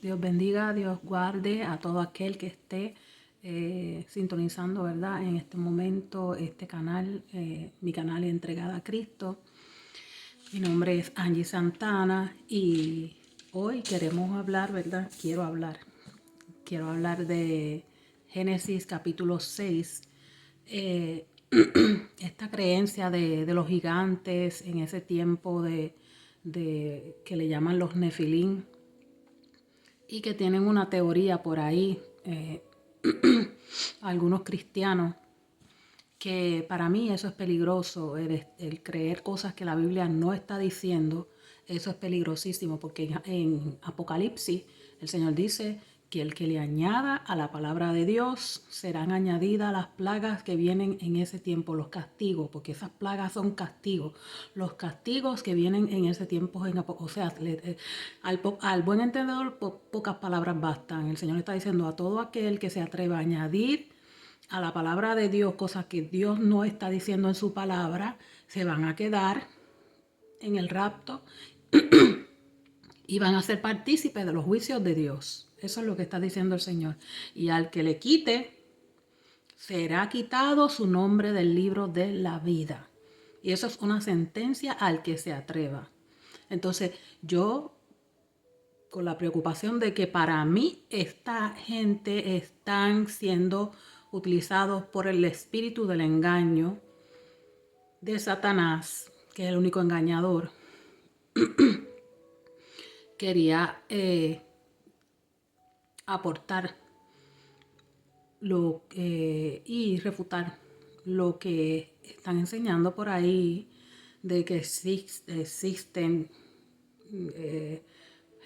Dios bendiga, Dios guarde a todo aquel que esté sintonizando, ¿verdad? En este momento, este canal, mi canal Entregada a Cristo. Mi nombre es Angie Santana y hoy queremos hablar, ¿verdad? Quiero hablar de Génesis capítulo 6. Esta creencia de los gigantes en ese tiempo de que le llaman los Nefilim, y que tienen una teoría por ahí, algunos cristianos, que para mí eso es peligroso, el creer cosas que la Biblia no está diciendo. Eso es peligrosísimo, porque en Apocalipsis el Señor dice que el que le añada a la palabra de Dios serán añadidas las plagas que vienen en ese tiempo, los castigos, porque esas plagas son castigos. Los castigos que vienen en ese tiempo, o sea, al buen entendedor pocas palabras bastan. El Señor está diciendo a todo aquel que se atreva a añadir a la palabra de Dios cosas que Dios no está diciendo en su palabra, se van a quedar en el rapto y van a ser partícipes de los juicios de Dios. Eso es lo que está diciendo el Señor. Y al que le quite, será quitado su nombre del libro de la vida. Y eso es una sentencia al que se atreva. Entonces, yo, con la preocupación de que para mí esta gente están siendo utilizados por el espíritu del engaño de Satanás, que es el único engañador, quería aportar y refutar lo que están enseñando por ahí de que existen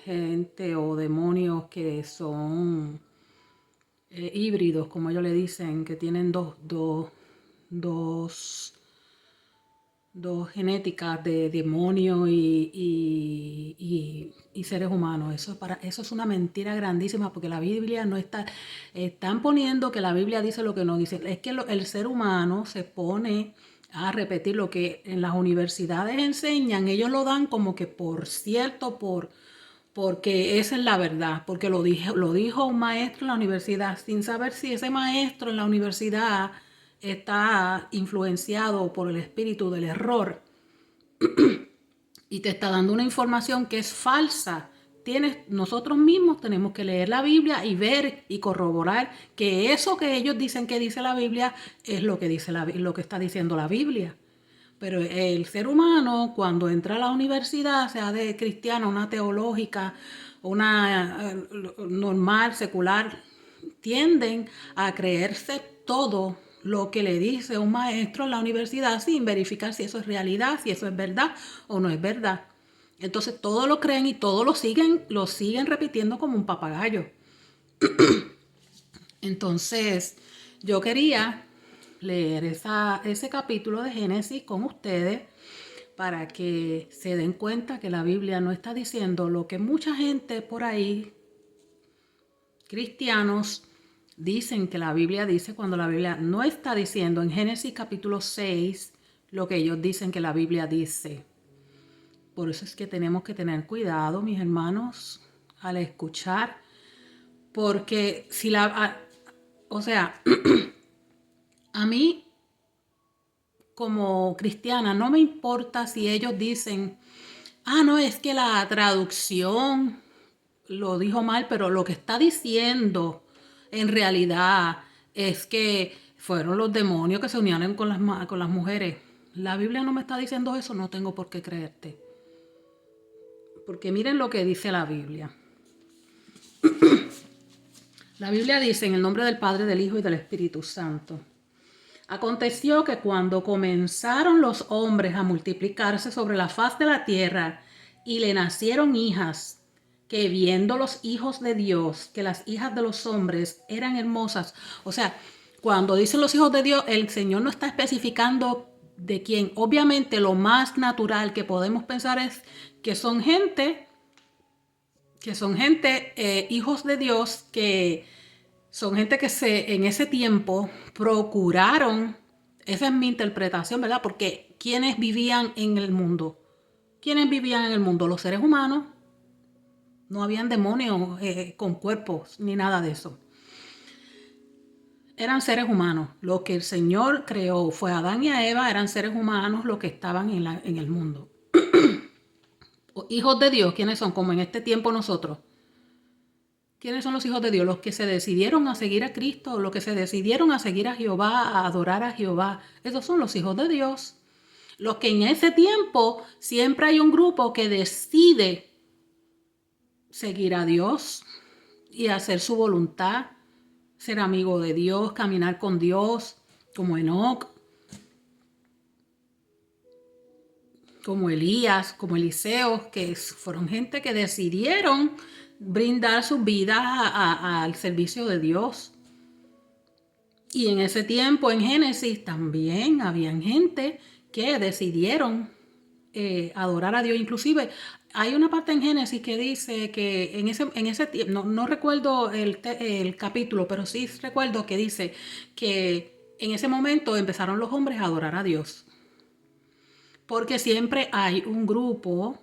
gente o demonios que son híbridos, como ellos le dicen, que tienen dos genéticas de demonios y seres humanos. Eso es una mentira grandísima, porque la Biblia no está. Están poniendo que la Biblia dice lo que no dice. Es que el ser humano se pone a repetir lo que en las universidades enseñan. Ellos lo dan como que por cierto, porque esa es la verdad, porque lo dijo un maestro en la universidad, sin saber si ese maestro en la universidad está influenciado por el espíritu del error y te está dando una información que es falsa. Nosotros mismos tenemos que leer la Biblia y ver y corroborar que eso que ellos dicen que dice la Biblia es lo que lo que está diciendo la Biblia. Pero el ser humano, cuando entra a la universidad, sea de cristiana, una teológica, una normal, secular, tienden a creerse todo lo que le dice un maestro en la universidad sin verificar si eso es realidad, si eso es verdad o no es verdad. Entonces todo lo creen y todo lo siguen repitiendo como un papagayo. Entonces yo quería leer ese capítulo de Génesis con ustedes para que se den cuenta que la Biblia no está diciendo lo que mucha gente por ahí, cristianos, dicen que la Biblia dice, cuando la Biblia no está diciendo en Génesis capítulo 6 lo que ellos dicen que la Biblia dice. Por eso es que tenemos que tener cuidado, mis hermanos, al escuchar, porque o sea, a mí como cristiana no me importa si ellos dicen, no, es que la traducción lo dijo mal, pero lo que está diciendo en realidad es que fueron los demonios que se unieron con las mujeres. La Biblia no me está diciendo eso, no tengo por qué creerte. Porque miren lo que dice la Biblia. La Biblia dice en el nombre del Padre, del Hijo y del Espíritu Santo. Aconteció que cuando comenzaron los hombres a multiplicarse sobre la faz de la tierra y le nacieron hijas, que viendo los hijos de Dios, que las hijas de los hombres eran hermosas. O sea, cuando dicen los hijos de Dios, el Señor no está especificando de quién. Obviamente lo más natural que podemos pensar es que son gente, hijos de Dios, que son gente que en ese tiempo procuraron, esa es mi interpretación, ¿verdad? Porque ¿quiénes vivían en el mundo? ¿Quiénes vivían en el mundo? Los seres humanos. No habían demonios con cuerpos ni nada de eso. Eran seres humanos. Lo que el Señor creó fue Adán y a Eva, eran seres humanos los que estaban en el mundo. Hijos de Dios, ¿quiénes son? Como en este tiempo nosotros. ¿Quiénes son los hijos de Dios? Los que se decidieron a seguir a Cristo, los que se decidieron a seguir a Jehová, a adorar a Jehová. Esos son los hijos de Dios. Los que en ese tiempo siempre hay un grupo que decide seguir a Dios y hacer su voluntad, ser amigo de Dios, caminar con Dios, como Enoc, como Elías, como Eliseo, que fueron gente que decidieron brindar sus vidas al servicio de Dios. Y en ese tiempo, en Génesis, también habían gente que decidieron adorar a Dios. Inclusive, hay una parte en Génesis que dice que en ese tiempo, no recuerdo el capítulo, pero sí recuerdo que dice que en ese momento empezaron los hombres a adorar a Dios. Porque siempre hay un grupo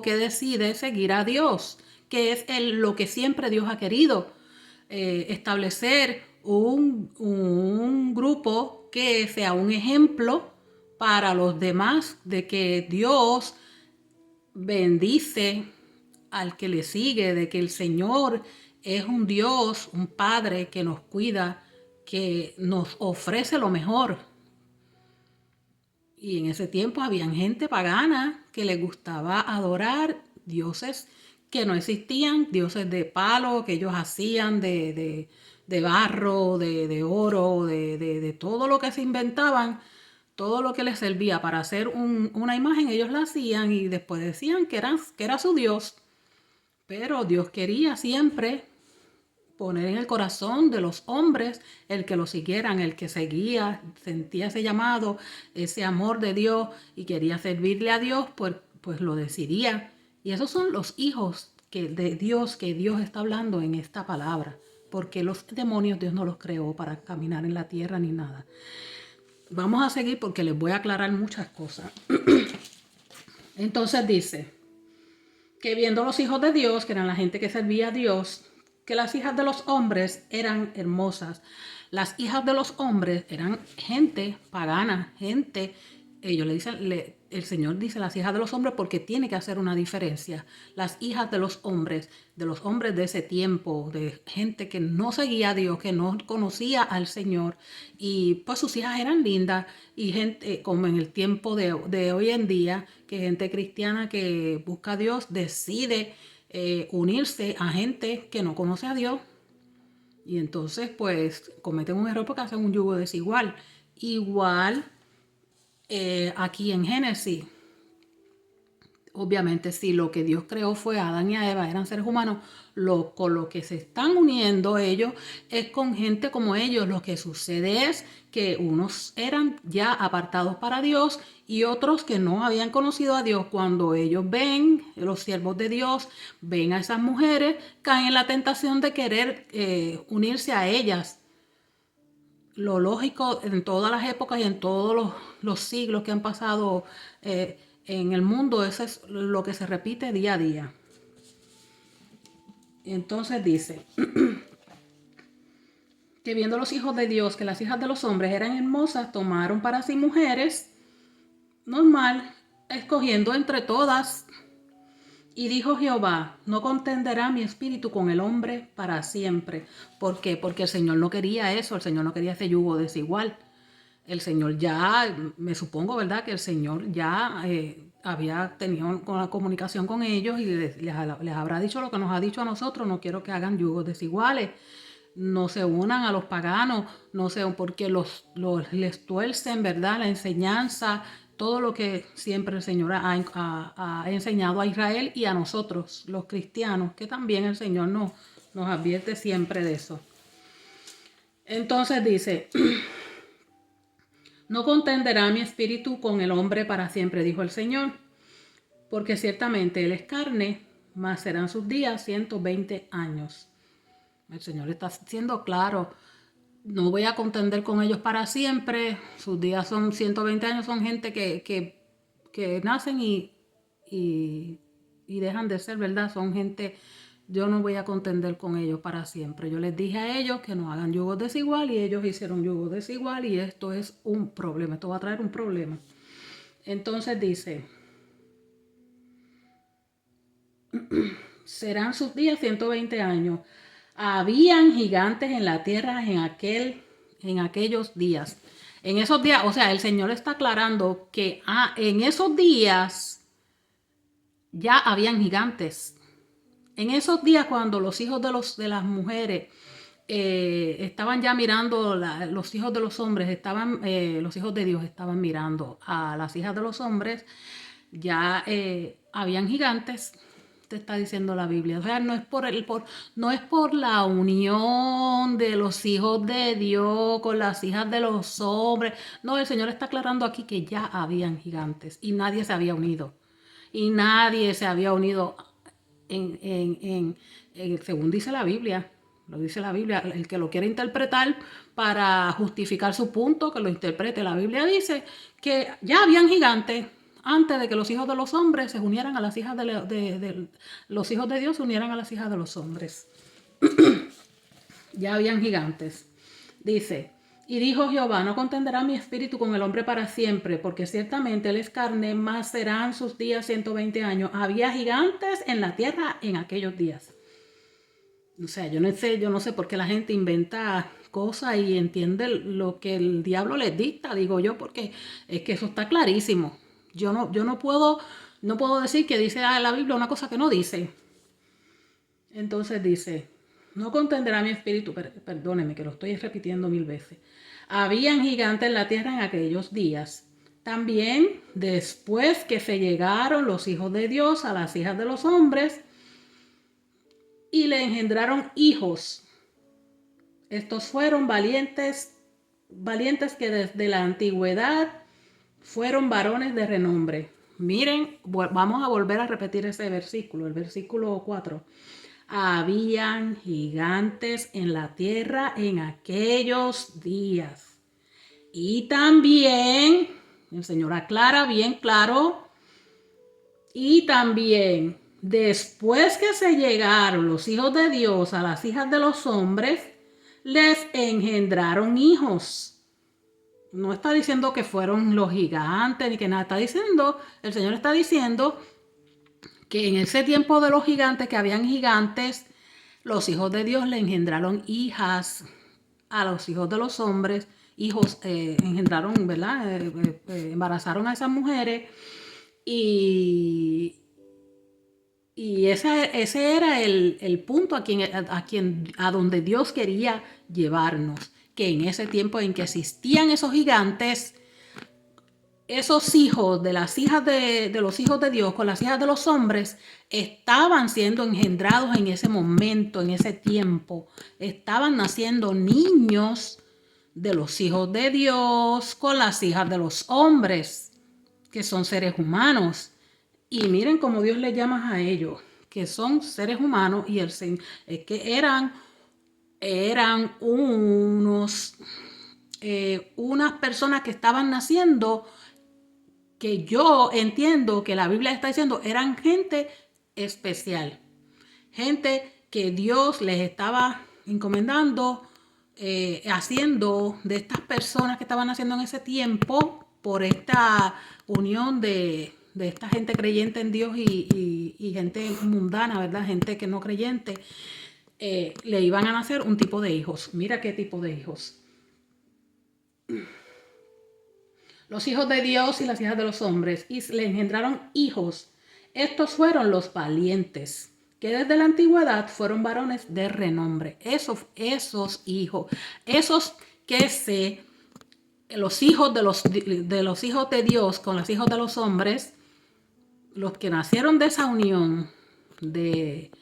que decide seguir a Dios, que es lo que siempre Dios ha querido, establecer un grupo que sea un ejemplo para los demás de que Dios bendice al que le sigue, de que el Señor es un Dios, un Padre que nos cuida, que nos ofrece lo mejor. Y en ese tiempo había gente pagana que le gustaba adorar dioses que no existían, dioses de palo que ellos hacían de barro, de oro, de todo lo que se inventaban, todo lo que les servía para hacer una imagen, ellos la hacían y después decían que era su Dios. Pero Dios quería siempre poner en el corazón de los hombres el que lo siguieran, el que seguía, sentía ese llamado, ese amor de Dios y quería servirle a Dios, pues lo decidía. Y esos son los hijos de Dios que Dios está hablando en esta palabra, porque los demonios Dios no los creó para caminar en la tierra ni nada. Vamos a seguir porque les voy a aclarar muchas cosas. Entonces dice que viendo los hijos de Dios, que eran la gente que servía a Dios, que las hijas de los hombres eran hermosas. Las hijas de los hombres eran gente pagana, ellos le dicen, el Señor dice las hijas de los hombres porque tiene que hacer una diferencia. Las hijas de los hombres de ese tiempo, de gente que no seguía a Dios, que no conocía al Señor, y pues sus hijas eran lindas, y gente como en el tiempo de hoy en día, que gente cristiana que busca a Dios decide unirse a gente que no conoce a Dios, y entonces pues cometen un error porque hacen un yugo desigual. Igual aquí en Génesis, obviamente si lo que Dios creó fue a Adán y a Eva, eran seres humanos, con lo que se están uniendo ellos es con gente como ellos. Lo que sucede es que unos eran ya apartados para Dios y otros que no habían conocido a Dios. Cuando ellos ven, los siervos de Dios, ven a esas mujeres, caen en la tentación de querer unirse a ellas. Lo lógico en todas las épocas y en todos los siglos que han pasado en el mundo, eso es lo que se repite día a día. Entonces dice que viendo los hijos de Dios que las hijas de los hombres eran hermosas, tomaron para sí mujeres, normal, escogiendo entre todas. Y dijo Jehová, no contenderá mi espíritu con el hombre para siempre. ¿Por qué? Porque el Señor no quería eso, el Señor no quería ese yugo desigual. El Señor ya, me supongo, ¿verdad? Que el Señor ya había tenido una comunicación con ellos y les habrá dicho lo que nos ha dicho a nosotros. No quiero que hagan yugos desiguales. No se unan a los paganos, no sé, porque les tuercen, ¿verdad? La enseñanza, todo lo que siempre el Señor ha enseñado a Israel y a nosotros, los cristianos, que también el Señor nos advierte siempre de eso. Entonces dice, no contenderá mi espíritu con el hombre para siempre, dijo el Señor, porque ciertamente él es carne, mas serán sus días 120 años. El Señor está siendo claro, no voy a contender con ellos para siempre, sus días son 120 años, son gente que nacen y y dejan de ser, ¿verdad? Son gente, yo no voy a contender con ellos para siempre. Yo les dije a ellos que no hagan yugo desigual y ellos hicieron yugo desigual y esto es un problema, esto va a traer un problema. Entonces dice, serán sus días 120 años. Habían gigantes en la tierra en aquellos días. En esos días, o sea, el Señor está aclarando que en esos días ya habían gigantes. En esos días cuando los hijos de las mujeres estaban ya mirando, los hijos de los hombres los hijos de Dios estaban mirando a las hijas de los hombres, ya habían gigantes, te está diciendo la Biblia. O sea, no es por la unión de los hijos de Dios con las hijas de los hombres. No, el Señor está aclarando aquí que ya habían gigantes y nadie se había unido. Y nadie se había unido según dice la Biblia. Lo dice la Biblia. El que lo quiere interpretar para justificar su punto, que lo interprete. La Biblia dice que ya habían gigantes antes de que los hijos de los hombres se unieran a las hijas los hijos de Dios se unieran a las hijas de los hombres. Ya habían gigantes. Dice, y dijo Jehová, no contenderá mi espíritu con el hombre para siempre, porque ciertamente él es carne, mas serán sus días 120 años. Había gigantes en la tierra en aquellos días. O sea, yo no sé por qué la gente inventa cosas y entiende lo que el diablo les dicta, digo yo, porque es que eso está clarísimo. Yo no puedo decir que dice la Biblia una cosa que no dice. Entonces dice, no contenderá mi espíritu, perdóneme que lo estoy repitiendo 1000 veces. Habían gigantes en la tierra en aquellos días. También después que se llegaron los hijos de Dios a las hijas de los hombres y le engendraron hijos. Estos fueron valientes que desde la antigüedad fueron varones de renombre. Miren, vamos a volver a repetir ese versículo, el versículo 4. Habían gigantes en la tierra en aquellos días. Y también, el Señor aclara bien claro, y también después que se llegaron los hijos de Dios a las hijas de los hombres, les engendraron hijos. No está diciendo que fueron los gigantes ni que nada, el Señor está diciendo que en ese tiempo de los gigantes, que habían gigantes, los hijos de Dios le engendraron hijas a los hijos de los hombres, engendraron, ¿verdad? Embarazaron a esas mujeres y ese era el punto a donde Dios quería llevarnos, que en ese tiempo en que existían esos gigantes, esos hijos de las hijas de los hijos de Dios con las hijas de los hombres estaban siendo engendrados en ese momento, en ese tiempo. Estaban naciendo niños de los hijos de Dios con las hijas de los hombres, que son seres humanos. Y miren cómo Dios les llama a ellos, que son seres humanos y es que eran unas personas que estaban naciendo, que yo entiendo que la Biblia está diciendo eran gente especial, gente que Dios les estaba encomendando, haciendo de estas personas que estaban haciendo en ese tiempo por esta unión de esta gente creyente en Dios y gente mundana, ¿verdad? Gente que no creyente, le iban a nacer un tipo de hijos. Mira qué tipo de hijos. Los hijos de Dios y las hijas de los hombres, y le engendraron hijos. Estos fueron los valientes, que desde la antigüedad fueron varones de renombre. Esos hijos, los hijos de los hijos de Dios con los hijos de los hombres, los que nacieron de esa unión de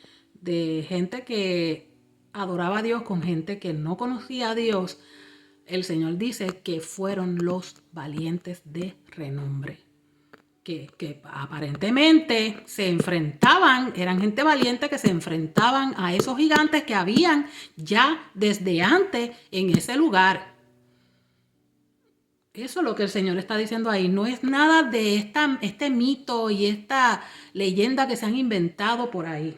gente que adoraba a Dios con gente que no conocía a Dios, el Señor dice que fueron los valientes de renombre. Que aparentemente se enfrentaban, eran gente valiente que se enfrentaban a esos gigantes que habían ya desde antes en ese lugar. Eso es lo que el Señor está diciendo ahí. No es nada de este mito y esta leyenda que se han inventado por ahí.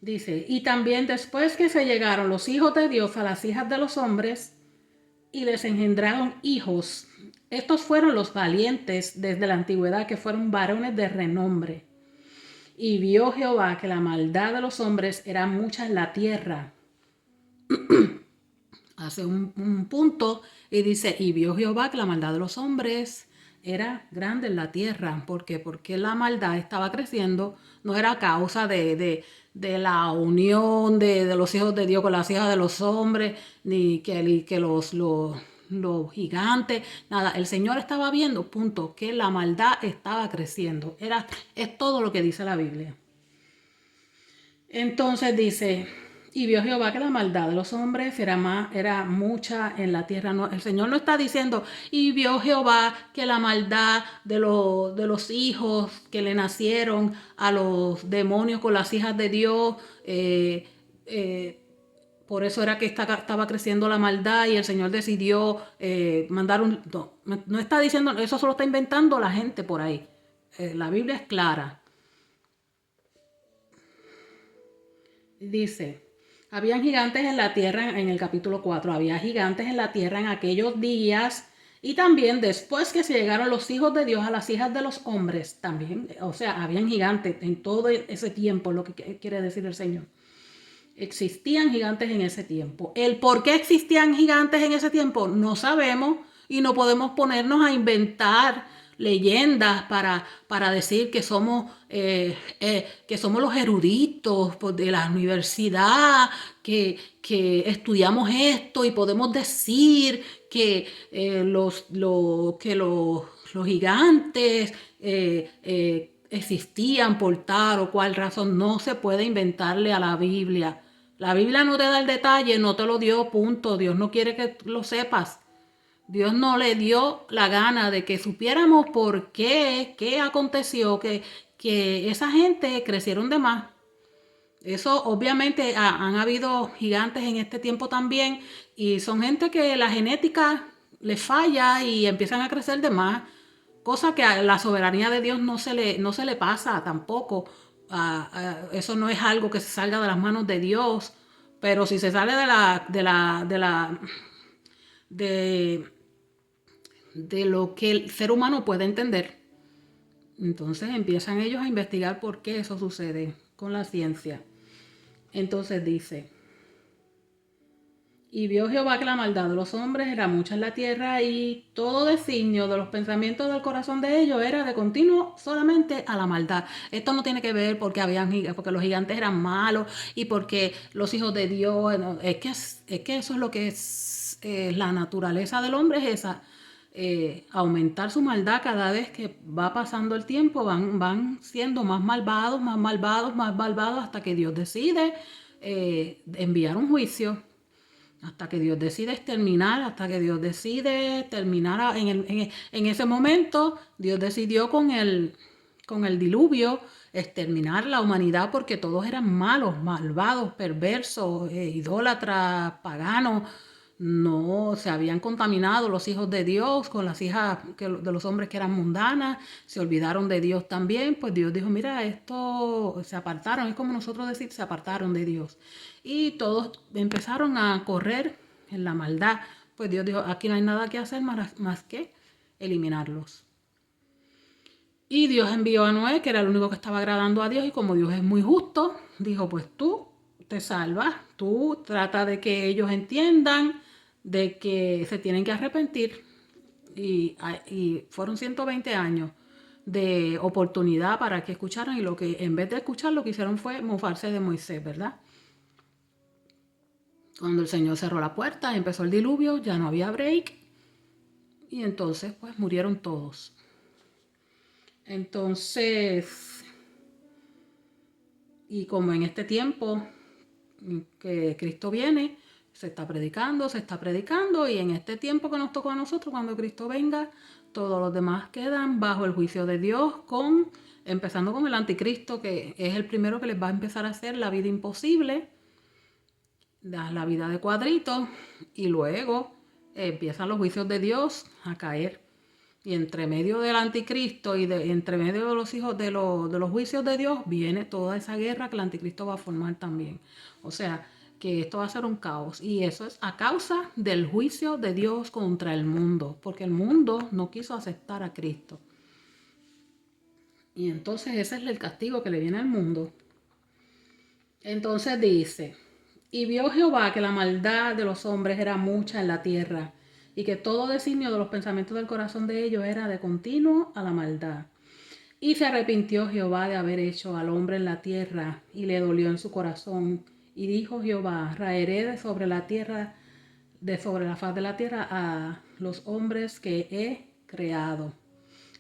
Dice, y también después que se llegaron los hijos de Dios a las hijas de los hombres y les engendraron hijos, estos fueron los valientes desde la antigüedad, que fueron varones de renombre. Y vio Jehová que la maldad de los hombres era mucha en la tierra. Hace un punto y dice, y vio Jehová que la maldad de los hombres era grande en la tierra. ¿Por qué? Porque la maldad estaba creciendo, no era causa de la unión de los hijos de Dios con las hijas de los hombres, ni que los gigantes, nada. El Señor estaba viendo, punto, que la maldad estaba creciendo. Es todo lo que dice la Biblia. Entonces dice, y vio Jehová que la maldad de los hombres era mucha en la tierra. No, el Señor no está diciendo, y vio Jehová que la maldad de los hijos que le nacieron a los demonios con las hijas de Dios, por eso era que estaba creciendo la maldad y el Señor decidió mandar un... No está diciendo, eso solo está inventando la gente por ahí. La Biblia es clara. Dice, habían gigantes en la tierra, en el capítulo 4, había gigantes en la tierra en aquellos días y también después que se llegaron los hijos de Dios a las hijas de los hombres, también, o sea, habían gigantes en todo ese tiempo, lo que quiere decir el Señor. Existían gigantes en ese tiempo. El por qué existían gigantes en ese tiempo no sabemos y no podemos ponernos a inventar leyendas para decir que somos los eruditos de la universidad, que estudiamos esto y podemos decir que los gigantes existían por tal o cual razón. No se puede inventarle a la Biblia. La Biblia no te da el detalle, no te lo dio, punto. Dios no quiere que lo sepas. Dios no le dio la gana de que supiéramos por qué aconteció, que esa gente crecieron de más. Eso obviamente han habido gigantes en este tiempo también y son gente que la genética les falla y empiezan a crecer de más, cosa que a la soberanía de Dios no se le pasa tampoco. Eso no es algo que se salga de las manos de Dios, pero si se sale de lo que el ser humano puede entender, entonces empiezan ellos a investigar por qué eso sucede con la ciencia. Entonces dice, y vio Jehová que la maldad de los hombres era mucha en la tierra y todo designio de los pensamientos del corazón de ellos era de continuo solamente a la maldad. Esto no tiene que ver porque los gigantes eran malos y porque los hijos de Dios, no, es que eso es lo que es la naturaleza del hombre, es esa. Aumentar su maldad cada vez que va pasando el tiempo, van siendo más malvados, más malvados, más malvados, hasta que Dios decide enviar un juicio, hasta que Dios decide exterminar, hasta que Dios decide terminar. En ese momento Dios decidió con el diluvio exterminar la humanidad porque todos eran malos, malvados, perversos, idólatras, paganos. No, se habían contaminado los hijos de Dios con las hijas de los hombres que eran mundanas, se olvidaron de Dios también, pues Dios dijo, mira, esto se apartaron, es como nosotros decir, se apartaron de Dios. Y todos empezaron a correr en la maldad, pues Dios dijo, aquí no hay nada que hacer más que eliminarlos. Y Dios envió a Noé, que era el único que estaba agradando a Dios, y como Dios es muy justo, dijo, pues tú te salvas, tú trata de que ellos entiendan de que se tienen que arrepentir y fueron 120 años de oportunidad para que escucharan y lo que en vez de escuchar lo que hicieron fue mofarse de Moisés, ¿verdad? Cuando el Señor cerró la puerta, empezó el diluvio, ya no había break y entonces pues murieron todos. Entonces, y como en este tiempo que Cristo viene, se está predicando y en este tiempo que nos tocó a nosotros, cuando Cristo venga, todos los demás quedan bajo el juicio de Dios, empezando con el anticristo, que es el primero que les va a empezar a hacer la vida imposible, la vida de cuadritos, y luego empiezan los juicios de Dios a caer. Y entre medio del anticristo y entre medio de los hijos de los juicios de Dios viene toda esa guerra que el anticristo va a formar también. O sea, que esto va a ser un caos. Y eso es a causa del juicio de Dios contra el mundo, porque el mundo no quiso aceptar a Cristo. Y entonces ese es el castigo que le viene al mundo. Entonces dice, y vio Jehová que la maldad de los hombres era mucha en la tierra, y que todo designio de los pensamientos del corazón de ellos era de continuo a la maldad. Y se arrepintió Jehová de haber hecho al hombre en la tierra, y le dolió en su corazón. Y dijo Jehová, raeré de sobre la tierra, de sobre la faz de la tierra a los hombres que he creado,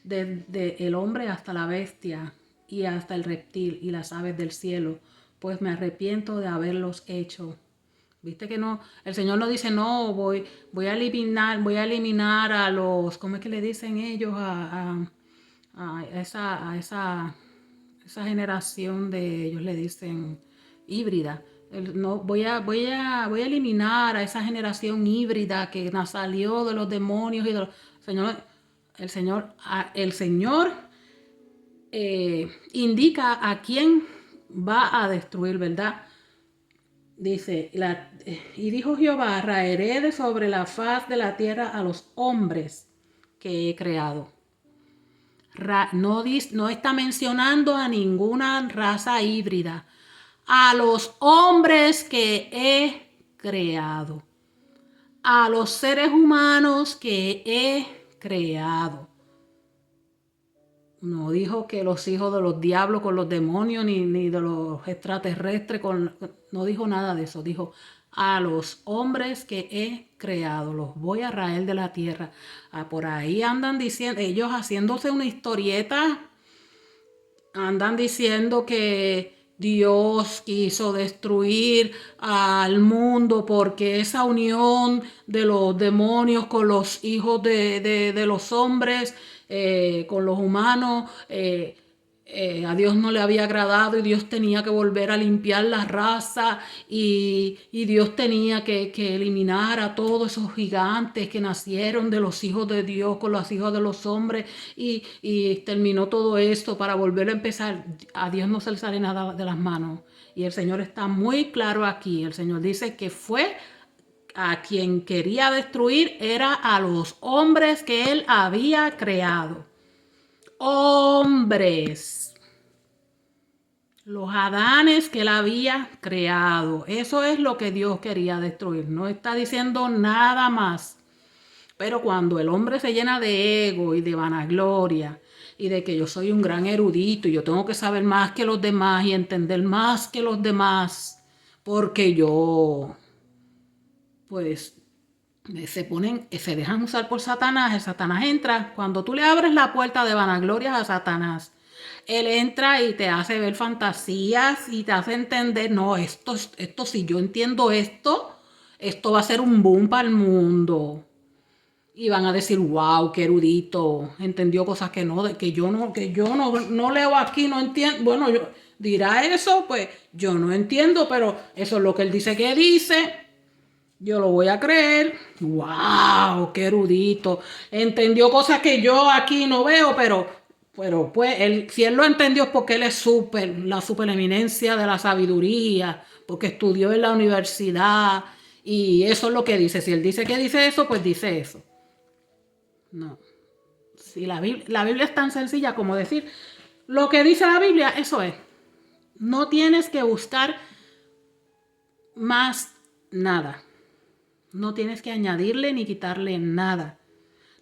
desde el hombre hasta la bestia, y hasta el reptil y las aves del cielo, pues me arrepiento de haberlos hecho. Viste que no, el Señor no dice, no, voy a eliminar a los, ¿cómo es que le dicen ellos? A esa generación de, ellos le dicen híbrida. No, voy a eliminar a esa generación híbrida que salió de los demonios y de los, el Señor indica a quién va a destruir, ¿verdad? Dice, y dijo Jehová, raeré de sobre la faz de la tierra a los hombres que he creado. No está mencionando a ninguna raza híbrida. A los hombres que he creado. A los seres humanos que he creado. No dijo que los hijos de los diablos con los demonios, ni de los extraterrestres, no dijo nada de eso. Dijo, a los hombres que he creado, los voy a raer de la tierra. Por ahí andan diciendo, ellos haciéndose una historieta, andan diciendo que Dios quiso destruir al mundo porque esa unión de los demonios con los hijos de los hombres, con los humanos, a Dios no le había agradado y Dios tenía que volver a limpiar la raza y Dios tenía que eliminar a todos esos gigantes que nacieron de los hijos de Dios con los hijos de los hombres y terminó todo esto para volver a empezar. A Dios no se le sale nada de las manos y el Señor está muy claro aquí. El Señor dice que fue a quien quería destruir era a los hombres que Él había creado. Hombres, los Adanes que Él había creado. Eso es lo que Dios quería destruir. No está diciendo nada más. Pero cuando el hombre se llena de ego y de vanagloria y de que yo soy un gran erudito y yo tengo que saber más que los demás y entender más que los demás, porque yo, pues, se dejan usar por Satanás. El Satanás entra, cuando tú le abres la puerta de vanaglorias a Satanás, él entra y te hace ver fantasías y te hace entender, no, esto si yo entiendo esto va a ser un boom para el mundo. Y van a decir, wow, qué erudito, entendió cosas que yo no leo aquí, no entiendo. Bueno, dirá eso, pues yo no entiendo, pero eso es lo que él dice que dice. Yo lo voy a creer. ¡Wow! ¡Qué erudito! Entendió cosas que yo aquí no veo, pero pues, si él lo entendió es porque él es la supereminencia de la sabiduría, porque estudió en la universidad y eso es lo que dice. Si él dice que dice eso, pues dice eso. No. Si la Biblia es tan sencilla como decir lo que dice la Biblia, eso es. No tienes que buscar más nada. No tienes que añadirle ni quitarle nada.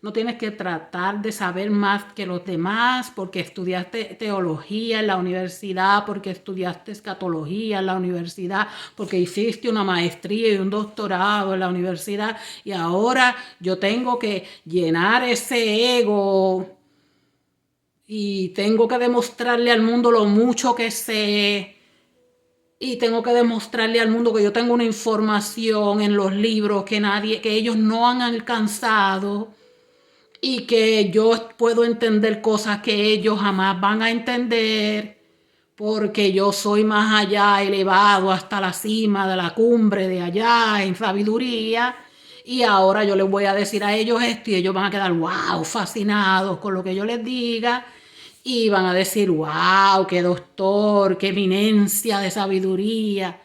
No tienes que tratar de saber más que los demás porque estudiaste teología en la universidad, porque estudiaste escatología en la universidad, porque hiciste una maestría y un doctorado en la universidad y ahora yo tengo que llenar ese ego y tengo que demostrarle al mundo lo mucho que sé. Y tengo que demostrarle al mundo que yo tengo una información en los libros que ellos no han alcanzado y que yo puedo entender cosas que ellos jamás van a entender porque yo soy más allá, elevado hasta la cima de la cumbre de allá en sabiduría y ahora yo les voy a decir a ellos esto y ellos van a quedar wow, fascinados con lo que yo les diga y van a decir wow, qué doctor, qué eminencia de sabiduría.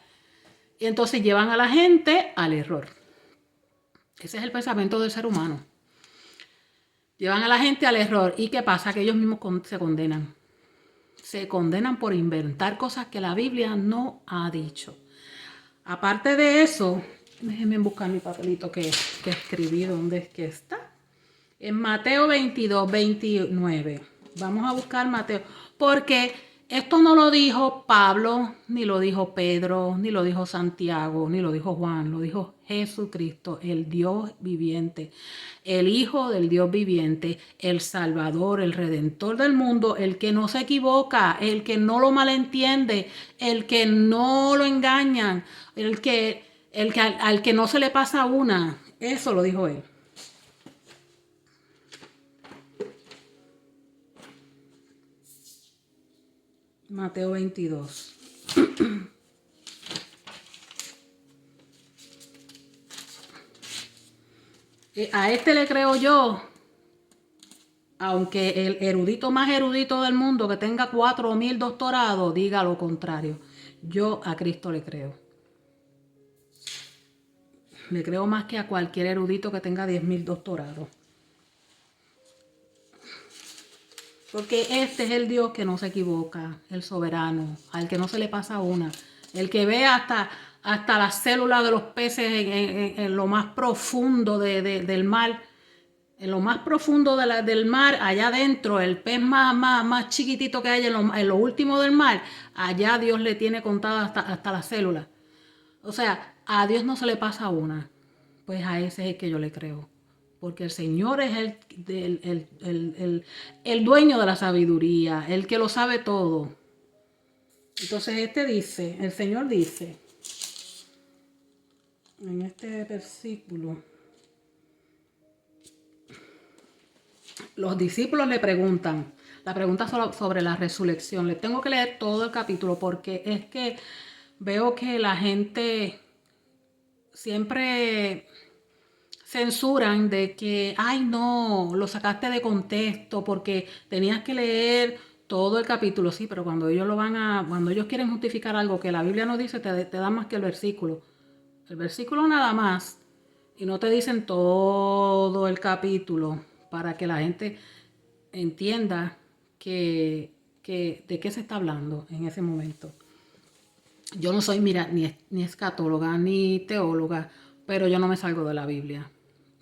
Y entonces llevan a la gente al error. Ese es el pensamiento del ser humano. Llevan a la gente al error. ¿Y qué pasa? Que ellos mismos se condenan. Se condenan por inventar cosas que la Biblia no ha dicho. Aparte de eso, déjenme buscar mi papelito que escribí. ¿Dónde es que está? En Mateo 22, 29. Vamos a buscar Mateo. Porque esto no lo dijo Pablo, ni lo dijo Pedro, ni lo dijo Santiago, ni lo dijo Juan. Lo dijo Jesucristo, el Dios viviente, el Hijo del Dios viviente, el Salvador, el Redentor del mundo, el que no se equivoca, el que no lo malentiende, el que no lo engañan, al que no se le pasa una. Eso lo dijo él. Mateo 22. A este le creo yo, aunque el erudito más erudito del mundo que tenga 4.000 doctorados diga lo contrario. Yo a Cristo le creo. Le creo más que a cualquier erudito que tenga 10.000 doctorados. Porque este es el Dios que no se equivoca, el soberano, al que no se le pasa una, el que ve hasta las células de los peces en lo más profundo del mar, en lo más profundo del mar, allá adentro, el pez más chiquitito que hay en lo último del mar, allá Dios le tiene contada hasta las células. O sea, a Dios no se le pasa una, pues a ese es el que yo le creo. Porque el Señor es el dueño de la sabiduría, el que lo sabe todo. Entonces el Señor dice, en este versículo, los discípulos le preguntan, la pregunta sobre la resurrección. Les tengo que leer todo el capítulo porque es que veo que la gente siempre censuran de que, ay no, lo sacaste de contexto porque tenías que leer todo el capítulo. Sí, pero cuando cuando ellos quieren justificar algo que la Biblia no dice, te dan más que el versículo. El versículo nada más. Y no te dicen todo el capítulo para que la gente entienda de qué se está hablando en ese momento. Yo no soy, mira, ni escatóloga ni teóloga, pero yo no me salgo de la Biblia.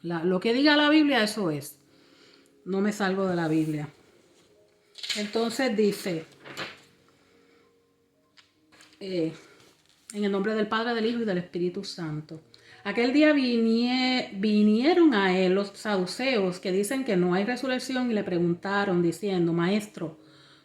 Lo que diga la Biblia, eso es. No me salgo de la Biblia. Entonces dice, en el nombre del Padre, del Hijo y del Espíritu Santo. Aquel día vinieron a él los saduceos que dicen que no hay resurrección y le preguntaron diciendo, Maestro,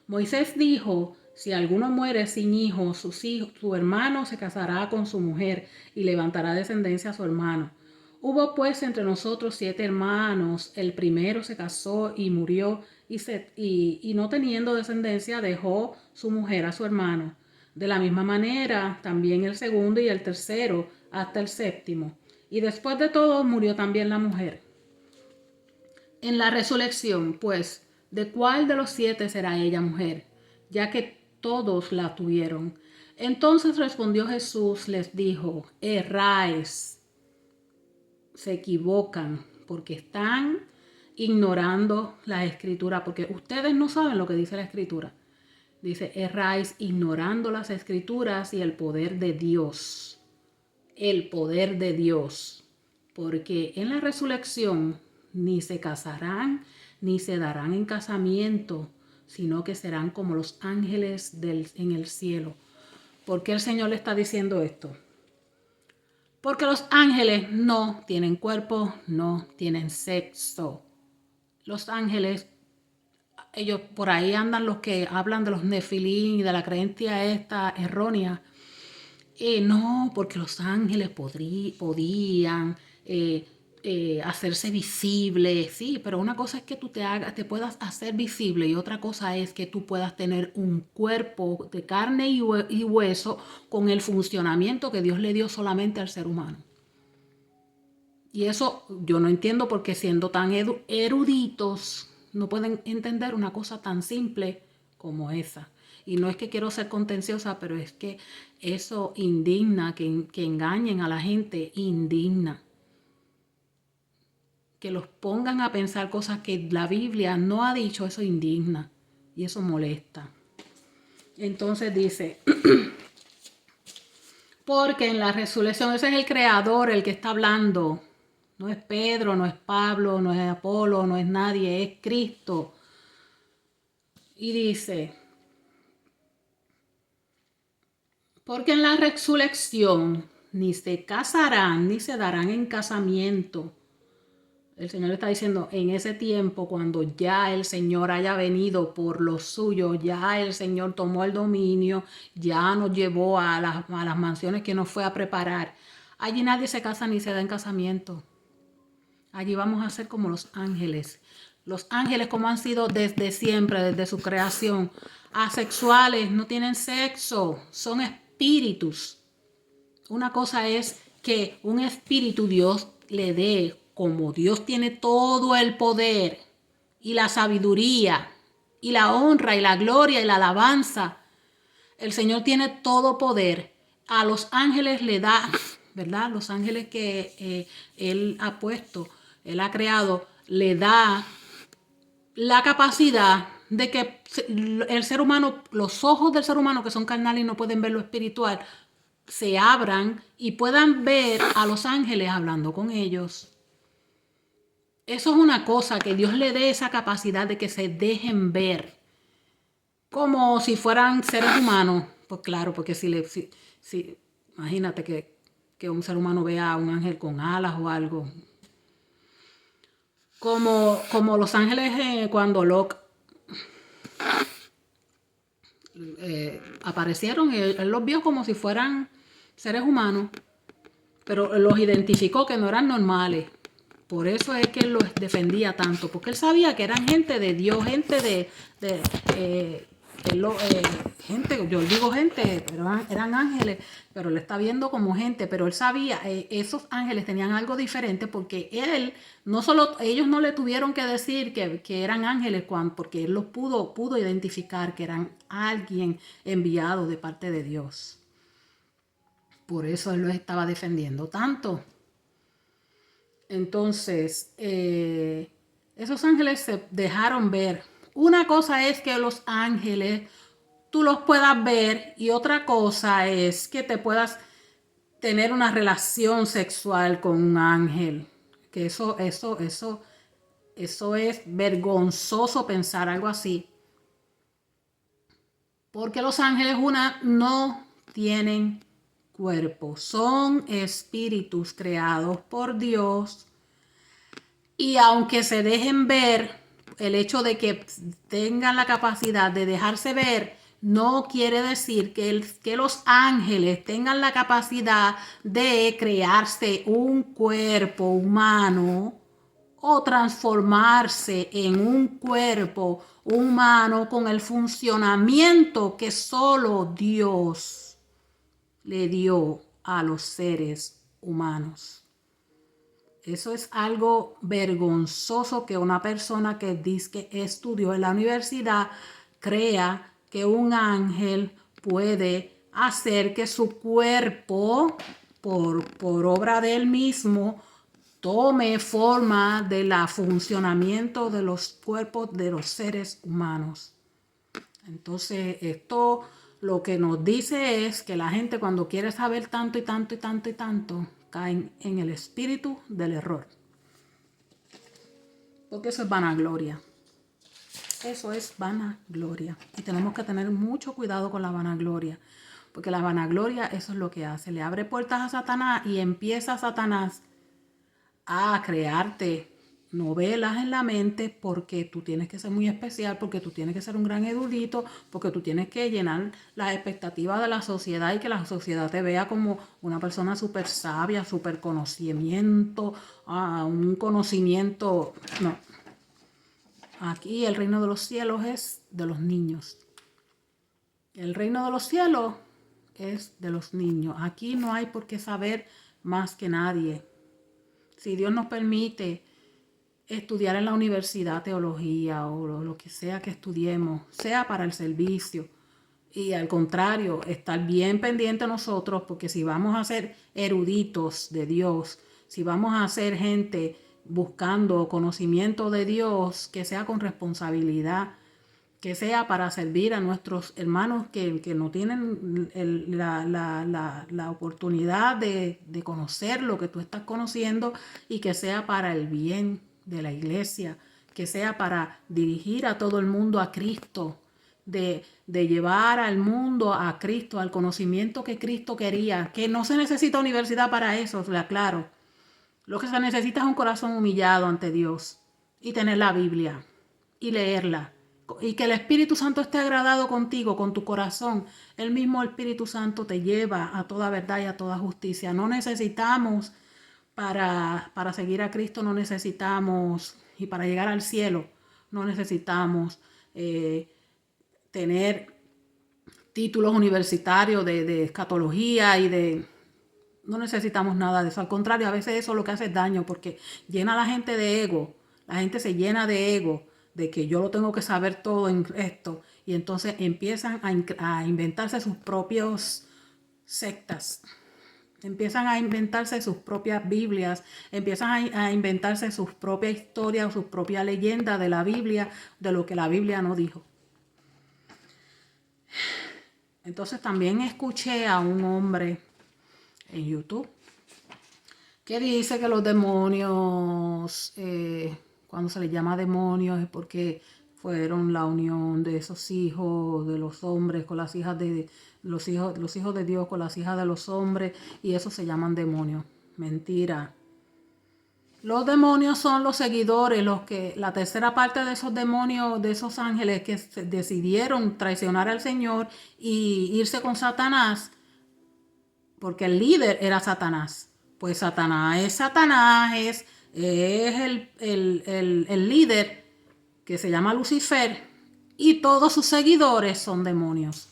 Moisés dijo, si alguno muere sin hijos, su hermano se casará con su mujer y levantará descendencia a su hermano. Hubo pues entre nosotros 7 hermanos, el primero se casó y murió y no teniendo descendencia dejó su mujer a su hermano. De la misma manera también el segundo y el tercero hasta el séptimo. Y después de todo murió también la mujer. En la resurrección, pues, ¿de cuál de los 7 será ella mujer? Ya que todos la tuvieron. Entonces respondió Jesús, les dijo, erráis. Se equivocan porque están ignorando la escritura, porque ustedes no saben lo que dice la escritura. Dice, erráis ignorando las escrituras y el poder de Dios. El poder de Dios. Porque en la resurrección ni se casarán ni se darán en casamiento, sino que serán como los ángeles en el cielo. ¿Por qué el Señor le está diciendo esto? Porque los ángeles no tienen cuerpo, no tienen sexo. Los ángeles, ellos por ahí andan los que hablan de los nefilín y de la creencia esta errónea. No, porque los ángeles podían hacerse visibles, sí, pero una cosa es que tú te puedas hacer visible y otra cosa es que tú puedas tener un cuerpo de carne y hueso con el funcionamiento que Dios le dio solamente al ser humano. Y eso yo no entiendo porque siendo tan eruditos no pueden entender una cosa tan simple como esa. Y no es que quiero ser contenciosa, pero es que eso indigna, que engañen a la gente, indigna. Que los pongan a pensar cosas que la Biblia no ha dicho, eso indigna y eso molesta. Entonces dice, porque en la resurrección, ese es el creador el que está hablando. No es Pedro, no es Pablo, no es Apolo, no es nadie, es Cristo. Y dice, porque en la resurrección ni se casarán ni se darán en casamiento. El Señor está diciendo, en ese tiempo, cuando ya el Señor haya venido por los suyos, ya el Señor tomó el dominio, ya nos llevó a las mansiones que nos fue a preparar. Allí nadie se casa ni se da en casamiento. Allí vamos a ser como los ángeles. Los ángeles, como han sido desde siempre, desde su creación, asexuales, no tienen sexo, son espíritus. Una cosa es que un espíritu Dios le dé, como Dios tiene todo el poder y la sabiduría y la honra y la gloria y la alabanza. El Señor tiene todo poder. A los ángeles le da, ¿verdad? Los ángeles que Él ha puesto, Él ha creado, le da la capacidad de que el ser humano, los ojos del ser humano que son carnales y no pueden ver lo espiritual, se abran y puedan ver a los ángeles hablando con ellos. Eso es una cosa, que Dios le dé esa capacidad de que se dejen ver como si fueran seres humanos. Pues claro, porque si imagínate que un ser humano vea a un ángel con alas o algo. Como los ángeles cuando Locke aparecieron, él los vio como si fueran seres humanos, pero los identificó que no eran normales. Por eso es que él los defendía tanto, porque él sabía que eran gente de Dios, gente gente, yo digo gente, pero eran ángeles, pero él está viendo como gente, pero él sabía, esos ángeles tenían algo diferente porque él, no solo, ellos no le tuvieron que decir que eran ángeles, porque él los pudo identificar que eran alguien enviado de parte de Dios. Por eso él los estaba defendiendo tanto. Entonces, esos ángeles se dejaron ver. Una cosa es que los ángeles tú los puedas ver y otra cosa es que te puedas tener una relación sexual con un ángel. Que eso es vergonzoso pensar algo así. Porque los ángeles, no tienen cuerpo, son espíritus creados por Dios y aunque se dejen ver, el hecho de que tengan la capacidad de dejarse ver no quiere decir que los ángeles tengan la capacidad de crearse un cuerpo humano o transformarse en un cuerpo humano con el funcionamiento que solo Dios le dio a los seres humanos. Eso es algo vergonzoso, que una persona que dice que estudió en la universidad crea que un ángel puede hacer que su cuerpo, por obra de él mismo, tome forma del funcionamiento de los cuerpos de los seres humanos. Entonces, esto lo que nos dice es que la gente, cuando quiere saber tanto y tanto y tanto y tanto, caen en el espíritu del error. Porque eso es vanagloria. Eso es vanagloria. Y tenemos que tener mucho cuidado con la vanagloria. Porque la vanagloria, eso es lo que hace. Le abre puertas a Satanás y empieza Satanás a crearte novelas en la mente, porque tú tienes que ser muy especial, porque tú tienes que ser un gran erudito, porque tú tienes que llenar las expectativas de la sociedad y que la sociedad te vea como una persona súper sabia, súper conocimiento, un conocimiento. No. Aquí el reino de los cielos es de los niños. El reino de los cielos es de los niños. Aquí no hay por qué saber más que nadie. Si Dios nos permite estudiar en la universidad teología o lo que sea que estudiemos, sea para el servicio, y al contrario, estar bien pendiente nosotros, porque si vamos a ser eruditos de Dios, si vamos a ser gente buscando conocimiento de Dios, que sea con responsabilidad, que sea para servir a nuestros hermanos que no tienen la oportunidad de conocer lo que tú estás conociendo, y que sea para el bien de la iglesia, que sea para dirigir a todo el mundo a Cristo, de llevar al mundo a Cristo, al conocimiento que Cristo quería, que no se necesita universidad para eso, le aclaro. Lo que se necesita es un corazón humillado ante Dios y tener la Biblia y leerla. Y que el Espíritu Santo esté agradado contigo, con tu corazón. El mismo Espíritu Santo te lleva a toda verdad y a toda justicia. No necesitamos, para seguir a Cristo, no necesitamos, y para llegar al cielo, no necesitamos tener títulos universitarios de escatología no necesitamos nada de eso. Al contrario, a veces eso lo que hace es daño, porque llena a la gente de ego. La gente se llena de ego, de que yo lo tengo que saber todo en esto, y entonces empiezan a inventarse sus propios sectas, empiezan a inventarse sus propias Biblias, empiezan a inventarse sus propias historias, sus propias leyendas de la Biblia, de lo que la Biblia no dijo. Entonces también escuché a un hombre en YouTube que dice que los demonios, cuando se les llama demonios, es porque fueron la unión de esos hijos de los hombres con las hijas de los hijos de Dios con las hijas de los hombres, y eso se llaman demonios. Mentira. Los demonios son los seguidores, la tercera parte de esos demonios, de esos ángeles que decidieron traicionar al Señor y irse con Satanás, porque el líder era Satanás. Pues Satanás es el líder, que se llama Lucifer, y todos sus seguidores son demonios.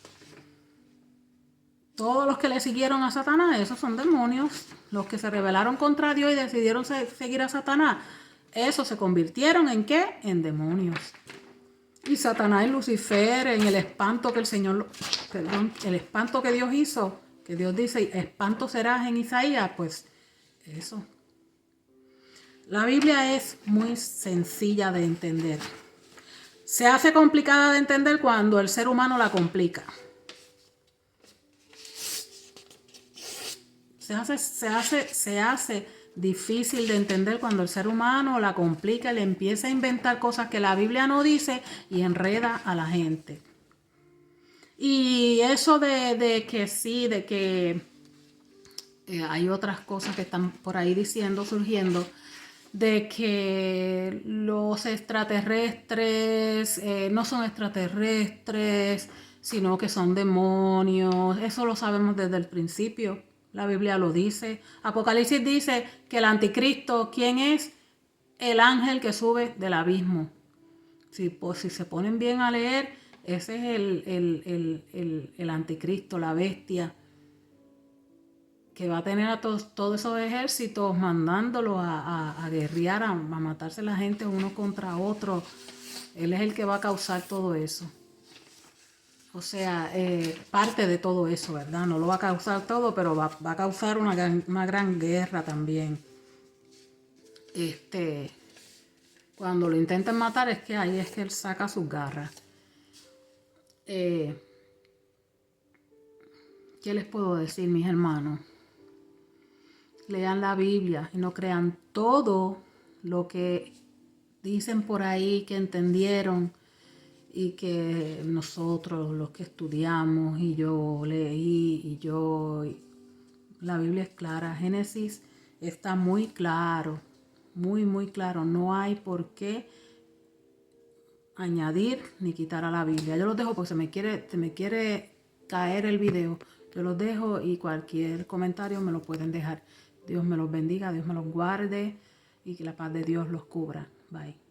Todos los que le siguieron a Satanás, esos son demonios. Los que se rebelaron contra Dios y decidieron seguir a Satanás, esos se convirtieron ¿en qué? En demonios. Y Satanás y Lucifer, en el espanto que el espanto que Dios hizo, que Dios dice, espanto serás en Isaías, pues eso. La Biblia es muy sencilla de entender. Se hace complicada de entender cuando el ser humano la complica. Se hace difícil de entender cuando el ser humano la complica, le empieza a inventar cosas que la Biblia no dice y enreda a la gente. Y eso de que sí, de que hay otras cosas que están por ahí surgiendo, de que los extraterrestres no son extraterrestres, sino que son demonios. Eso lo sabemos desde el principio. La Biblia lo dice. Apocalipsis dice que el anticristo, ¿quién es? El ángel que sube del abismo. Si se ponen bien a leer, ese es el anticristo, la bestia, que va a tener a todos esos ejércitos mandándolos a guerrear, a matarse la gente uno contra otro. Él es el que va a causar todo eso. O sea, parte de todo eso, ¿verdad? No lo va a causar todo, pero va a causar una gran guerra también. Cuando lo intenten matar, es que ahí es que él saca sus garras. ¿Qué les puedo decir, mis hermanos? Lean la Biblia y no crean todo lo que dicen por ahí que entendieron y que nosotros, los que estudiamos, y yo leí, la Biblia es clara. Génesis está muy claro, muy claro. No hay por qué añadir ni quitar a la Biblia. Yo los dejo porque se me quiere caer el video. Yo los dejo y cualquier comentario me lo pueden dejar. Dios me los bendiga, Dios me los guarde y que la paz de Dios los cubra. Bye.